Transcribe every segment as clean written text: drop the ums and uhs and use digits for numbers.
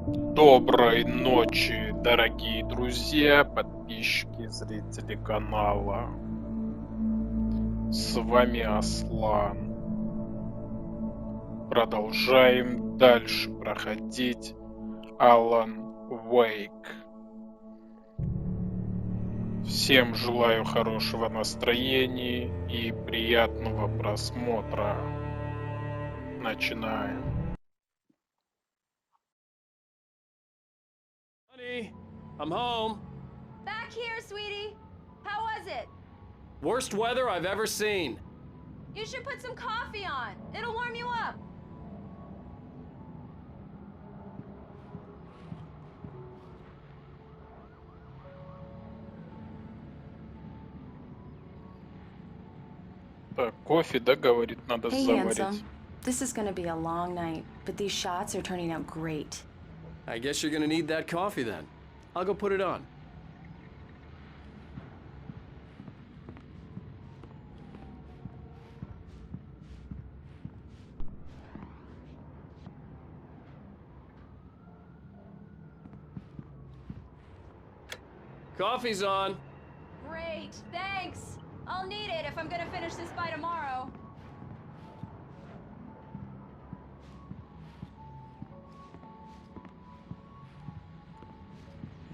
Доброй ночи, дорогие друзья, подписчики, зрители канала. С вами Аслан. Продолжаем дальше проходить Alan Wake. Всем желаю хорошего настроения и приятного просмотра. Начинаем. Honey, I'm home. Back here, sweetie. How was it? Worst weather I've ever seen. You should put some coffee on. It'll warm you up. Так, кофе, да, говорит, надо Hey, заварить. handsome. This is gonna be a long night, but these shots are turning out great. I guess you're gonna need that coffee then. I'll go put it on. Coffee's on. Great, thanks. I'll need it if I'm gonna finish this by tomorrow.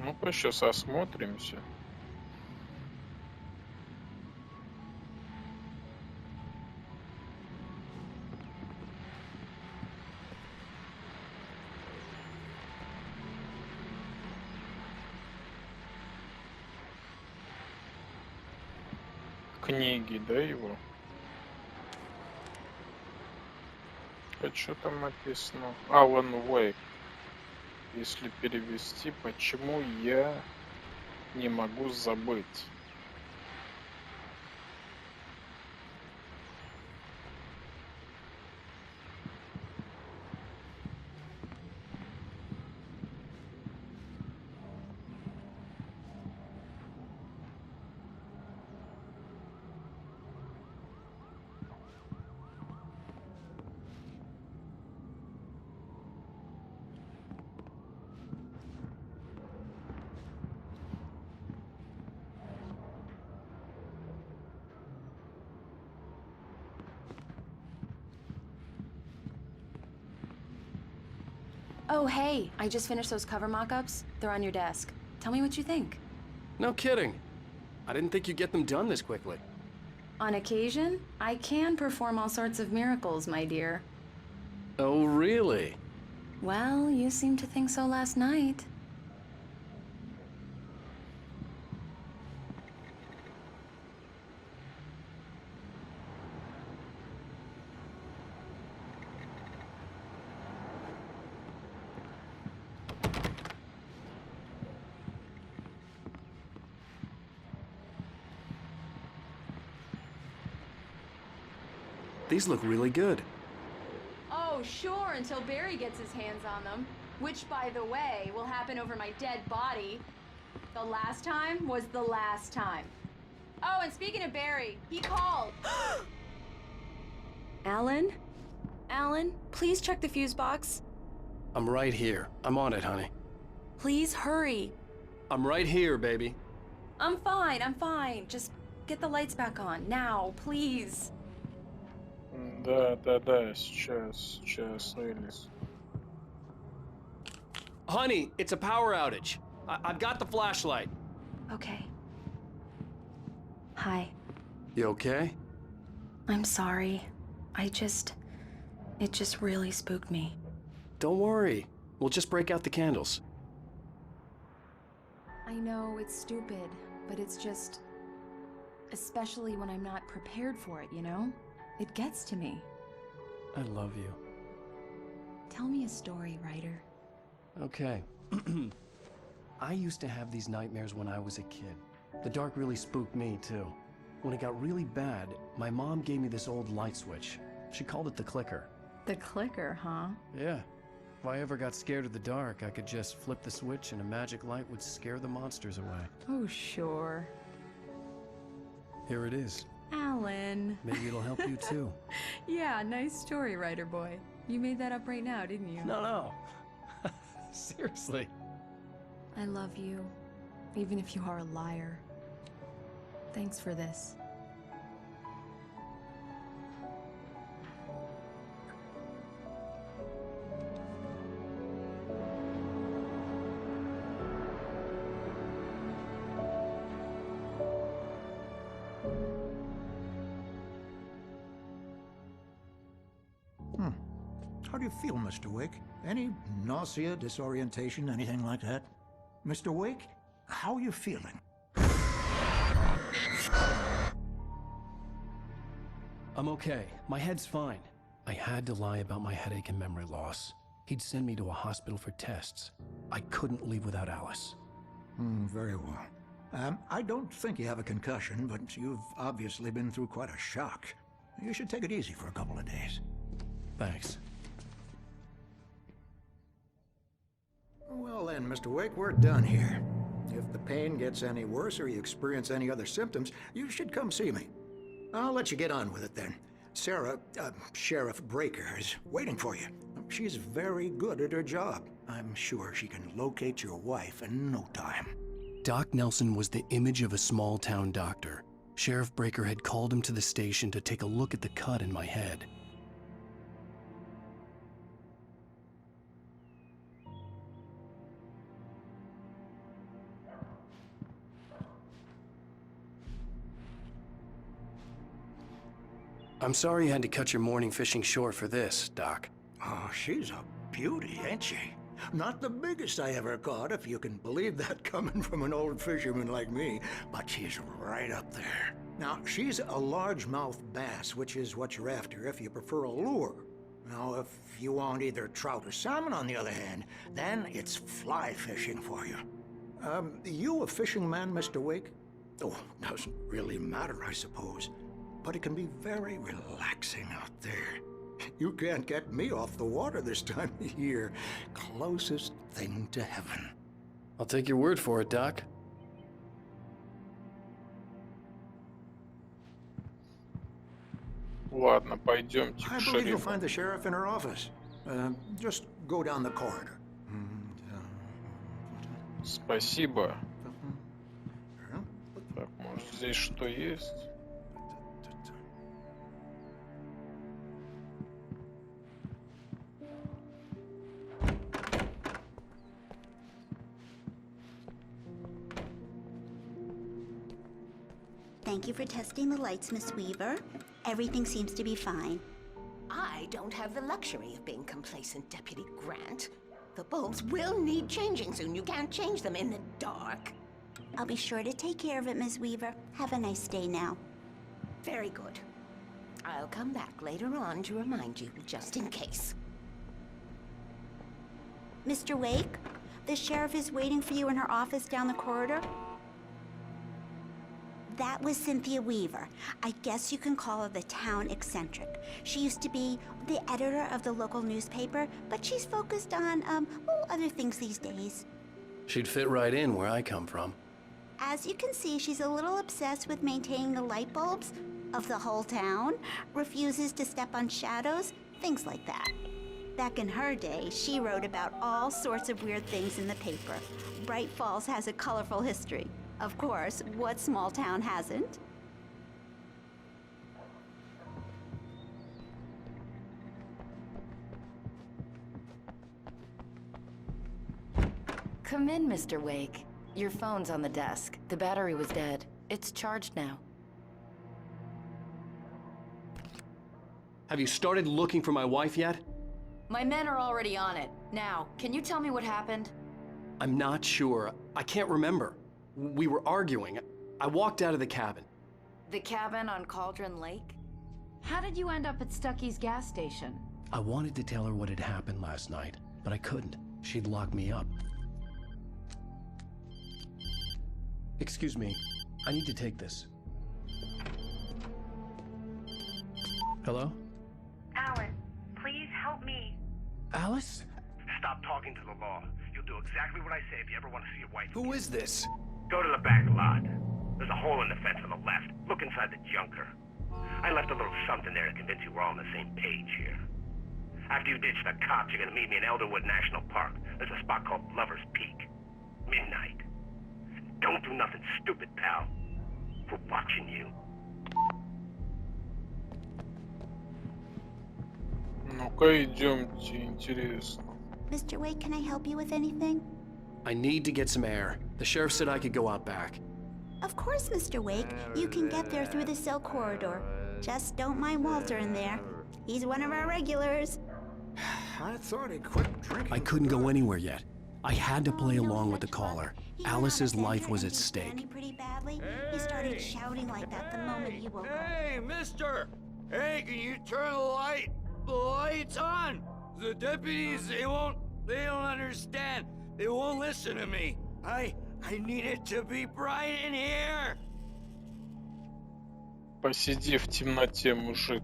Ну-ка, сейчас осмотримся. Книги, да, его? А что там написано? Alan Wake. Если перевести, почему я не могу забыть? Oh, hey, I just finished those cover mock-ups. They're on your desk. Tell me what you think. No kidding. I didn't think you'd get them done this quickly. On occasion, I can perform all sorts of miracles, my dear. Oh, really? Well, you seemed to think so last night. These look really good. Oh, sure, until Barry gets his hands on them. Which, by the way, will happen over my dead body. The last time was the last time. Oh, and speaking of Barry, he called. Alan? Alan, please check the fuse box. I'm right here. I'm on it, honey. Please hurry. I'm right here, baby. I'm fine. Just get the lights back on, now, please. Да, сейчас вылез. Honey, it's a power outage. I've got the flashlight. Okay. Hi. You okay? I'm sorry. It just really spooked me. Don't worry. We'll just break out the candles. I know it's stupid, but it's just... especially when I'm not prepared for it, you know? It gets to me. I love you. Tell me a story, writer. Okay. I used to have these nightmares when I was a kid. The dark really spooked me, too. When it got really bad, my mom gave me this old light switch. She called it the clicker. The clicker, huh? Yeah. If I ever got scared of the dark, I could just flip the switch and a magic light would scare the monsters away. Oh, sure. Here it is. Alan. Maybe it'll help you, too. Yeah, nice story, writer boy. You made that up right now, didn't you? No. Seriously. I love you, even if you are a liar. Thanks for this. How do you feel, Mr. Wake? Any nausea, disorientation, anything like that? Mr. Wake, how are you feeling? I'm okay. My head's fine. I had to lie about my headache and memory loss. He'd send me to a hospital for tests. I couldn't leave without Alice. Very well. I don't think you have a concussion, but you've obviously been through quite a shock. You should take it easy for a couple of days. Thanks. Well then, Mr. Wake, we're done here. If the pain gets any worse or you experience any other symptoms, you should come see me. I'll let you get on with it then. Sarah, Sheriff Breaker, is waiting for you. She's very good at her job. I'm sure she can locate your wife in no time. Doc Nelson was the image of a small-town doctor. Sheriff Breaker had called him to the station to take a look at the cut in my head. I'm sorry you had to cut your morning fishing short for this, Doc. Oh, she's a beauty, ain't she? Not the biggest I ever caught, if you can believe that coming from an old fisherman like me, but she's right up there. Now, she's a largemouth bass, which is what you're after if you prefer a lure. Now, if you want either trout or salmon, on the other hand, then it's fly fishing for you. You a fishing man, Mr. Wake? Oh, doesn't really matter, I suppose. But it can be very relaxing out there. You can't get me off the water this time of year. Closest thing to heaven. I'll take your word for it, Doc. Ладно, пойдемте к I believe you'll шерифу. find the sheriff in her office. Just go down the corridor. Спасибо. Так, может здесь что есть? Thank you for testing the lights, Miss Weaver. Everything seems to be fine. I don't have the luxury of being complacent, Deputy Grant. The bulbs will need changing soon. You can't change them in the dark. I'll be sure to take care of it, Miss Weaver. Have a nice day now. Very good. I'll come back later on to remind you, just in case. Mr. Wake, the sheriff is waiting for you in her office down the corridor. That was Cynthia Weaver. I guess you can call her the town eccentric. She used to be the editor of the local newspaper, but she's focused on, other things these days. She'd fit right in where I come from. As you can see, she's a little obsessed with maintaining the light bulbs of the whole town, refuses to step on shadows, things like that. Back in her day, she wrote about all sorts of weird things in the paper. Braight-Fålls has a colorful history. Of course, what small town hasn't? Come in, Mr. Wake. Your phone's on the desk. The battery was dead. It's charged now. Have you started looking for my wife yet? My men are already on it. Now, can you tell me what happened? I'm not sure. I can't remember. We were arguing. I walked out of the cabin. The cabin on Cauldron Lake? How did you end up at Stucky's gas station? I wanted to tell her what had happened last night, but I couldn't. She'd lock me up. Excuse me. I need to take this. Hello? Alan, please help me. Alice? Stop talking to the law. You'll do exactly what I say if you ever want to see your wife. Who is this? Go to the back lot. There's a hole in the fence on the left. Look inside the junker. I left a little something there to convince you we're all on the same page here. After you ditch the cops, you're gonna meet me in Elderwood National Park. There's a spot called Lover's Peak. Midnight. Don't do nothing stupid, pal. We're watching you. Ну-ка, идемте, интересно. Mr. Wake, can I help you with anything? I need to get some air. The sheriff said I could go out back. Of course, Mr. Wake. You can get there through the cell corridor. Just don't mind Walter in there. He's one of our regulars. I thought he quit drinking. I couldn't go anywhere yet. I had to play along with the caller. He went Alice's out of life center was and at he stake. Danny pretty badly. He started shouting like that the moment he woke up. Hey, mister! Hey, can you turn the light? The light's on! The deputies, they don't understand. They won't listen to me. I need it to be bright in here! Посиди в темноте, мужик.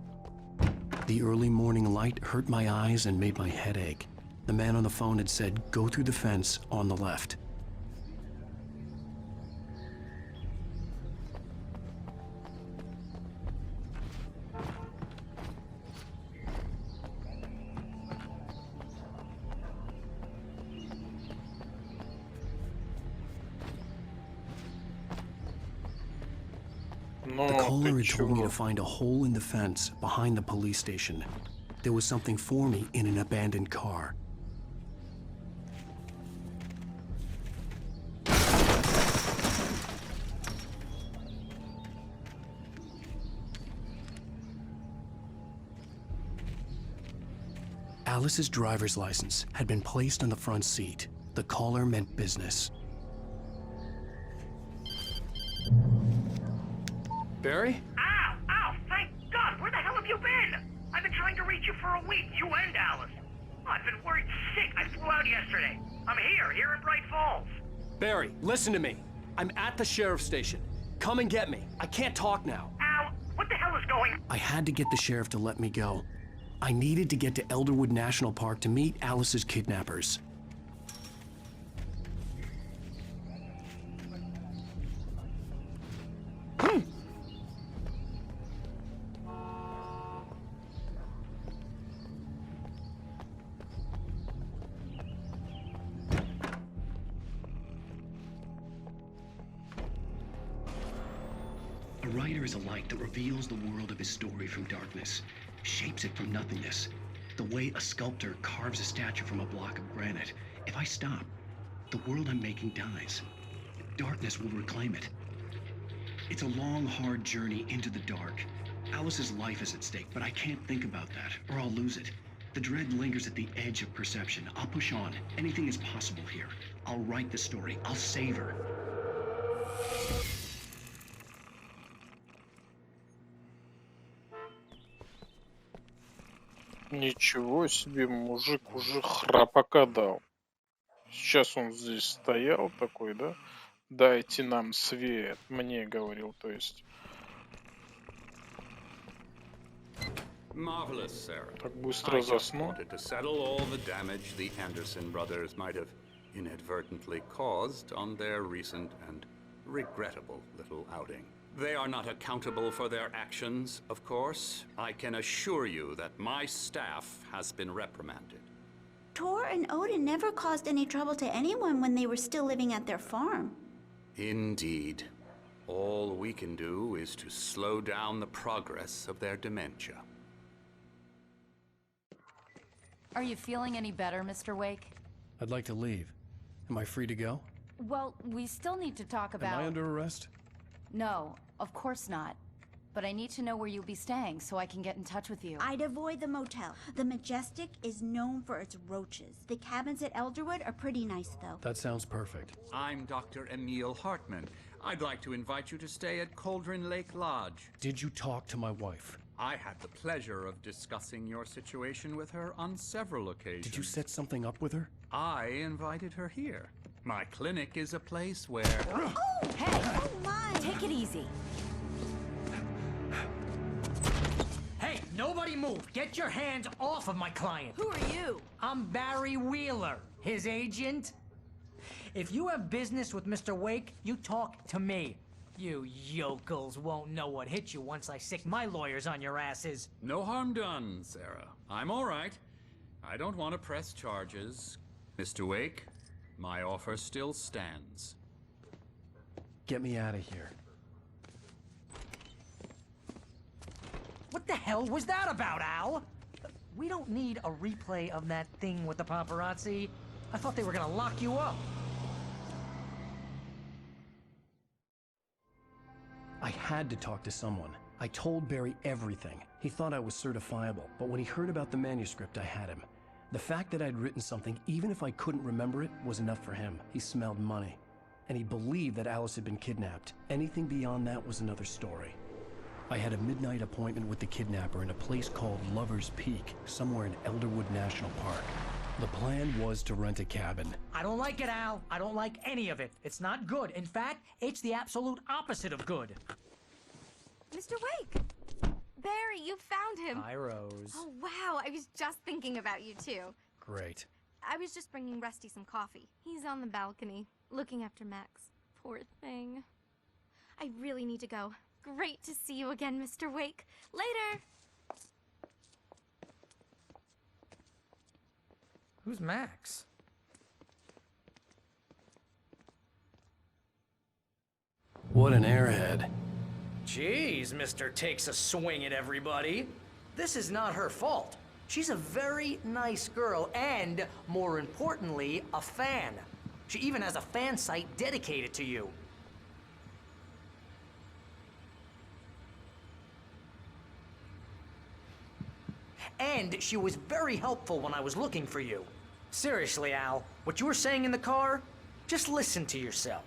The early morning light hurt my eyes and made my head ache. The man on the phone had said, go through the fence on the left. Ну, The caller ты had told me чего? to find a hole in the fence behind the police station. There was something for me in an abandoned car. Alice's driver's license had been placed on the front seat. The caller meant business. Barry? Ow! Ow! Thank God! Where the hell have you been? I've been trying to reach you for a week, you and Alice. Oh, I've been worried sick. I flew out yesterday. I'm here in Braight-Fallz. Barry, listen to me. I'm at the sheriff's station. Come and get me. I can't talk now. Ow! What the hell is going... I had to get the sheriff to let me go. I needed to get to Elderwood National Park to meet Alice's kidnappers. A writer is a light that reveals the world of his story from darkness, shapes it from nothingness. The way a sculptor carves a statue from a block of granite. If I stop, the world I'm making dies. Darkness will reclaim it. It's a long, hard journey into the dark. Alice's life is at stake, but I can't think about that, or I'll lose it. The dread lingers at the edge of perception. I'll push on. Anything is possible here. I'll write the story. I'll save her. Ничего себе, мужик уже храпака дал. Сейчас он здесь стоял такой, да? Дайте нам свет, мне говорил, то есть. Marvelous, Sarah. Так быстро I just заснул. wanted to settle all the damage the Anderson brothers might have inadvertently caused on their recent and regrettable little outing. They are not accountable for their actions, of course. I can assure you that my staff has been reprimanded. Tor and Odin never caused any trouble to anyone when they were still living at their farm. Indeed. All we can do is to slow down the progress of their dementia. Are you feeling any better, Mr. Wake? I'd like to leave. Am I free to go? Well, we still need to talk about... Am I under arrest? No, of course not. But I need to know where you'll be staying so I can get in touch with you. I'd avoid the motel. The Majestic is known for its roaches. The cabins at Elderwood are pretty nice, though. That sounds perfect. I'm Dr. Emil Hartman. I'd like to invite you to stay at Cauldron Lake Lodge. Did you talk to my wife? I had the pleasure of discussing your situation with her on several occasions. Did you set something up with her? I invited her here. My clinic is a place where... Oh! Hey! Oh, my! Take it easy. Hey, nobody move! Get your hands off of my client! Who are you? I'm Barry Wheeler, his agent. If you have business with Mr. Wake, you talk to me. You yokels won't know what hit you once I sick my lawyers on your asses. No harm done, Sarah. I'm all right. I don't want to press charges. Mr. Wake, my offer still stands. Get me out of here. What the hell was that about, Al? We don't need a replay of that thing with the paparazzi. I thought they were gonna lock you up. I had to talk to someone. I told Barry everything. He thought I was certifiable, but when he heard about the manuscript, I had him. The fact that I'd written something, even if I couldn't remember it, was enough for him. He smelled money. And he believed that Alice had been kidnapped. Anything beyond that was another story. I had a midnight appointment with the kidnapper in a place called Lover's Peak, somewhere in Elderwood National Park. The plan was to rent a cabin. I don't like it, Al. I don't like any of it. It's not good. In fact, it's the absolute opposite of good. Mr. Wake! Barry, you found him! Hi, Rose. Oh, wow, I was just thinking about you, too. Great. I was just bringing Rusty some coffee. He's on the balcony, looking after Max. Poor thing. I really need to go. Great to see you again, Mr. Wake. Later! Who's Max? What an airhead. Jeez, Mr. Takes a swing at everybody. This is not her fault. She's a very nice girl and, more importantly, a fan. She even has a fan site dedicated to you. And she was very helpful when I was looking for you. Seriously, Al, what you were saying in the car? Just listen to yourself.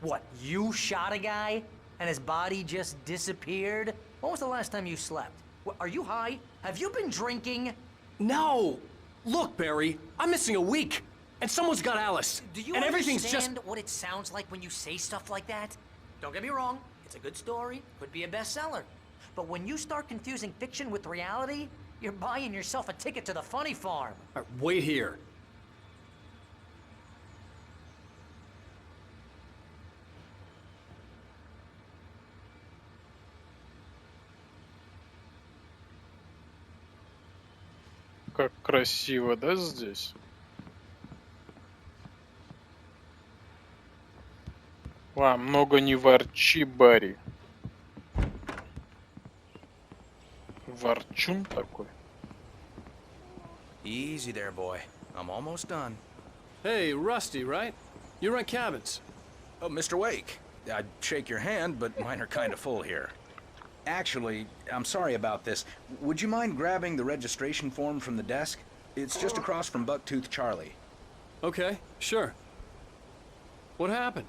What, you shot a guy and his body just disappeared? When was the last time you slept? What, are you high? Have you been drinking? No! Look, Barry, I'm missing a week, and someone's got Alice. Do you and everything's understand just... what it sounds like when you say stuff like that? Don't get me wrong, it's a good story, could be a bestseller. But when you start confusing fiction with reality, you're buying yourself a ticket to the funny farm. All right, wait here. Как красиво, да, здесь? Много не ворчи, Барри. Ворчун такой. Easy there, boy. I'm almost done. Hey, Rusty, right? You rent cabins. Oh, Mr. Wake. I'd shake your hand, but mine are kind of full here. Actually, I'm sorry about this. Would you mind grabbing the registration form from the desk? It's just across from Bucktooth Charlie. Okay, sure. What happened?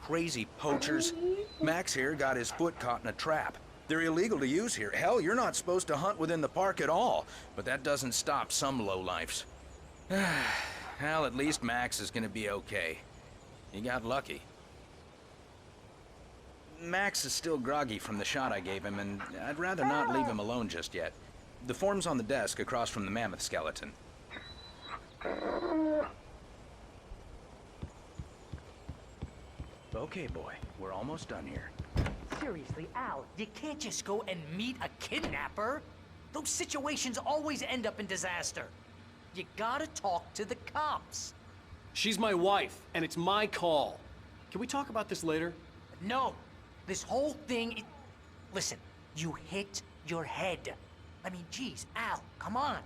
Crazy poachers. Max here got his foot caught in a trap. They're illegal to use here. Hell, you're not supposed to hunt within the park at all. But that doesn't stop some lowlifes. Well, at least Max is gonna be okay. He got lucky. Max is still groggy from the shot I gave him, and I'd rather not leave him alone just yet. The form's on the desk across from the mammoth skeleton. Okay, boy. We're almost done here. Seriously, Al, you can't just go and meet a kidnapper. Those situations always end up in disaster. You gotta talk to the cops. She's my wife, and it's my call. Can we talk about this later? No. This whole thing... Listen, you hit your head. I mean, geez, Al, come on.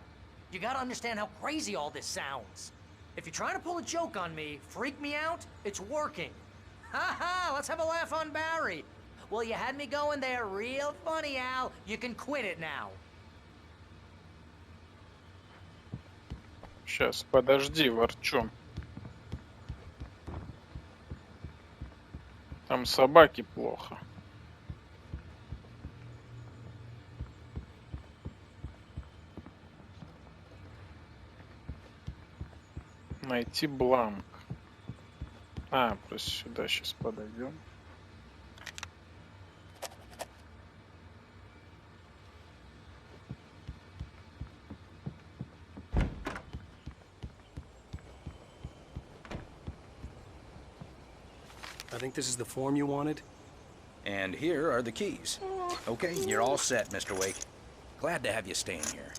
You gotta understand how crazy all this sounds. If you're trying to pull a joke on me, freak me out, it's working. Ha ha, let's have a laugh on Barry. Well, you had me going there real funny, Al. You can quit it now. Сейчас, подожди, ворчун. Там собаке плохо. Найти бланк. Просто сюда сейчас подойдем. I think this is the form you wanted. And here are the keys. Okay, you're all set, Mr. Wake. Glad to have you staying here.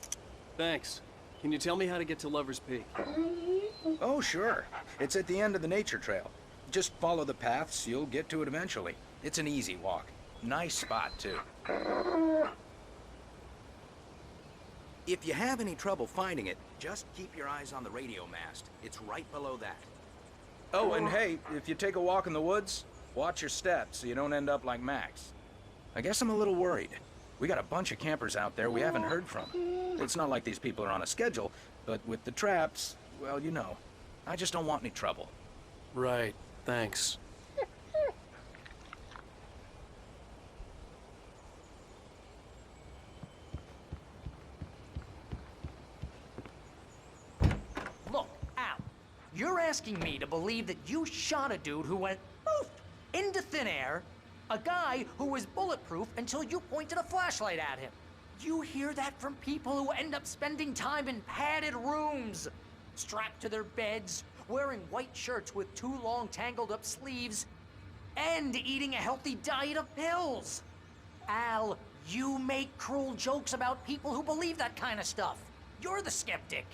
Thanks. Can you tell me how to get to Lover's Peak? Oh, sure. It's at the end of the nature trail. Just follow the paths, you'll get to it eventually. It's an easy walk. Nice spot, too. If you have any trouble finding it, just keep your eyes on the radio mast. It's right below that. Oh, and hey, if you take a walk in the woods, watch your steps so you don't end up like Max. I guess I'm a little worried. We got a bunch of campers out there we haven't heard from. It's not like these people are on a schedule, but with the traps, well, you know. I just don't want any trouble. Right, thanks. Look, Al, you're asking me to believe that you shot a dude who went poof into thin air, a guy who was bulletproof until you pointed a flashlight at him. You hear that from people who end up spending time in padded rooms, strapped to their beds, wearing white shirts with too long tangled up sleeves, and eating a healthy diet of pills. Al, you make cruel jokes about people who believe that kind of stuff. You're the skeptic.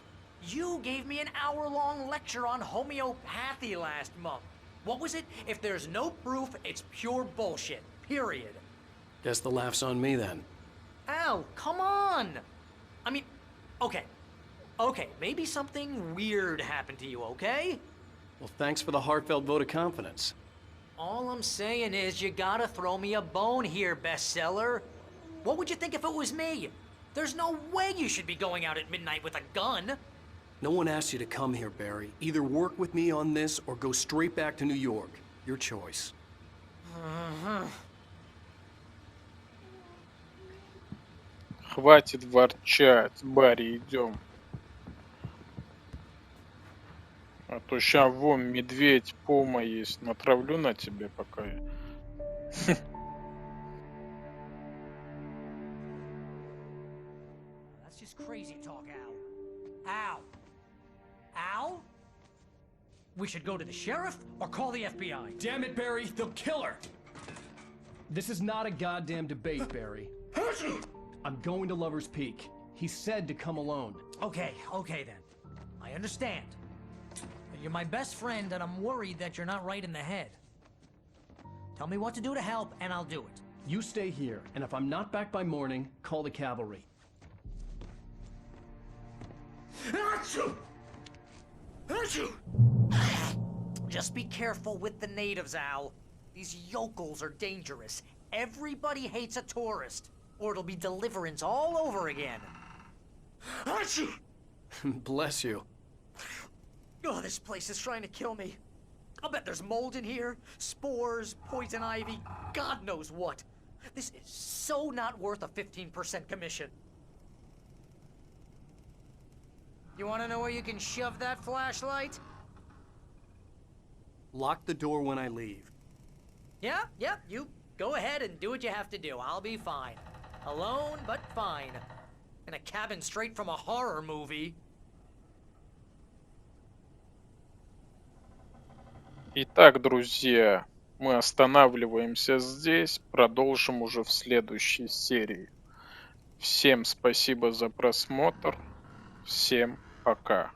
You gave me an hour-long lecture on homeopathy last month. What was it? If there's no proof, it's pure bullshit. Period. Guess the laugh's on me then. Al, come on! I mean, okay. Okay, maybe something weird happened to you, okay? Well, thanks for the heartfelt vote of confidence. All I'm saying is you gotta throw me a bone here, bestseller. What would you think if it was me? There's no way you should be going out at midnight with a gun. No one asked you to come here, Barry. Either work with me on this or go straight back to New York. Your choice. Хватит ворчать, Барри, идем. А то ща вон медведь, пома есть. Натравлю на тебе пока я. That's just crazy talk, Al. Al? Al? We should go to the sheriff or call the FBI. Damn it, Barry, they'll kill her! This is not a goddamn debate, Barry. I'm going to Lover's Peak. He said to come alone. Okay, okay then. I understand. But you're my best friend and I'm worried that you're not right in the head. Tell me what to do to help and I'll do it. You stay here, and if I'm not back by morning, call the cavalry. Just be careful with the natives, Al. These yokels are dangerous. Everybody hates a tourist, or it'll be deliverance all over again. Bless you. Oh, this place is trying to kill me. I'll bet there's mold in here, spores, poison ivy, God knows what. This is so not worth a 15% commission. You want to know where you can shove that flashlight? Lock the door when I leave. Yeah, you go ahead and do what you have to do. I'll be fine. Alone, but fine. In a cabin straight from a horror movie. Итак, друзья, мы останавливаемся здесь, продолжим уже в следующей серии. Всем спасибо за просмотр, всем пока.